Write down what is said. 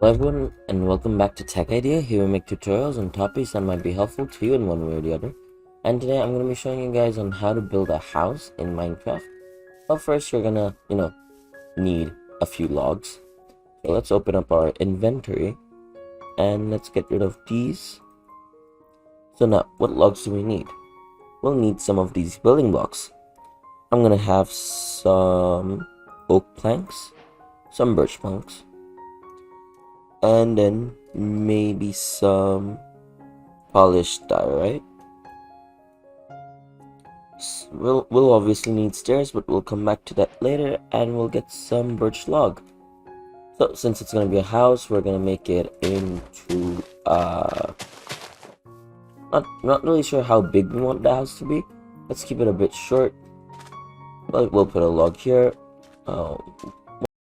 Hello everyone and welcome back to Tech Idea. Here we make tutorials on topics that might be helpful to you in one way or the other. And today I'm going to be showing you guys on how to build a house in Minecraft. But first you're gonna, need a few logs. So let's open up our inventory and let's get rid of these. So now, what logs do we need? We'll need some of these building blocks. I'm gonna have some oak planks, some birch planks, and then maybe some polished diorite. We'll obviously need stairs, but we'll come back to that later, and we'll get some birch log. So since it's gonna be a house, we're gonna make it into not really sure how big we want the house to be. Let's keep it a bit short. But we'll put a log here.